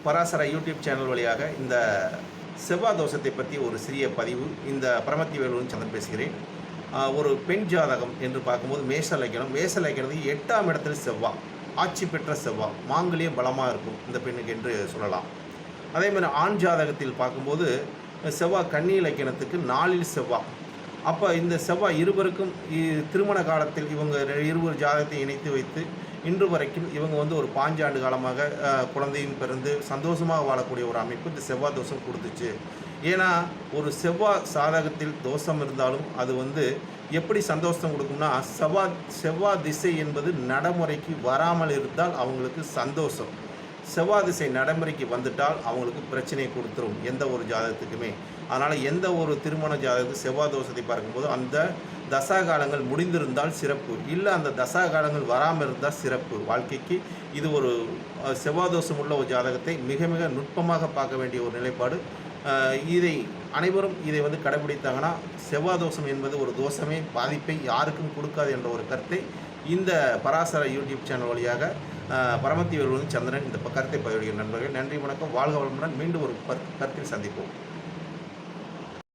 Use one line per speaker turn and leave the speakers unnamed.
Parasara YouTube channel வழியாக இந்த செவ்வாய் தோஷத்தை பற்றி ஒரு சிறிய பதிவு. இந்த பரமத்தி வேலூரின் சந்திரன் பேசுகிறேன். ஒரு பெண் ஜாதகம் என்று பார்க்கும்போது மேஷ லக்னம். மேஷ லக்னத்துக்கு 8ஆம் இடத்தில் செவ்வாய், ஆட்சி பெற்ற செவ்வாய், மாங்கல்யம் பலமாக இருக்கும் இந்த பெண்ணுக்கு என்று சொல்லலாம். அதேமாதிரி ஆண் ஜாதகத்தில் பார்க்கும்போது செவ்வாய் கன்னி லக்னத்துக்கு 4இல் செவ்வாய். அப்போ இந்த செவ்வாய் இருவருக்கும் திருமண காலத்தில் இவங்க இருவர் ஜாதகத்தை இணைத்து வைத்து இன்று வரைக்கும் இவங்க ஒரு 5 ஆண்டு காலமாக குழந்தையும் பிறந்து சந்தோஷமாக வாழக்கூடிய ஒரு அமைப்பு இந்த செவ்வாய் தோஷம் கொடுத்துச்சு. ஏன்னா ஒரு செவ்வாய் சாதகத்தில் தோஷம் இருந்தாலும் அது எப்படி சந்தோஷம் கொடுக்கும்னா, செவ்வாய் திசை என்பது நடைமுறைக்கு வராமல் இருந்தால் அவங்களுக்கு சந்தோஷம். செவ்வாய் திசை நடைமுறைக்கு வந்துட்டால் அவங்களுக்கு பிரச்சனையை கொடுத்துரும் எந்த ஒரு ஜாதகத்துக்குமே. அதனால் எந்த ஒரு திருமண ஜாதகத்துக்கு செவ்வாய் தோஷத்தை பார்க்கும்போது அந்த தசா காலங்கள் முடிந்திருந்தால் சிறப்பு, இல்லை அந்த தசா காலங்கள் வராமல் இருந்தால் சிறப்பு. வாழ்க்கைக்கு இது ஒரு செவ்வாய் தோஷம் உள்ள ஒரு ஜாதகத்தை மிக மிக நுட்பமாக பார்க்க வேண்டிய ஒரு நிலைப்பாடு. இதை அனைவரும் இதை கடைபிடித்தாங்கன்னா செவ்வாய் தோஷம் என்பது ஒரு தோஷமே, பாதிப்பை யாருக்கும் கொடுக்காது என்ற ஒரு கருத்தை இந்த பராசர யூடியூப் சேனல் வழியாக பரமத்தி வேலூரின் சந்திரன் இந்த கருத்தை பதிவிடுகிற நண்பர்கள். நன்றி, வணக்கம், வாழ்க வளமுடன். மீண்டும் ஒரு கருத்தில் சந்திப்போம்.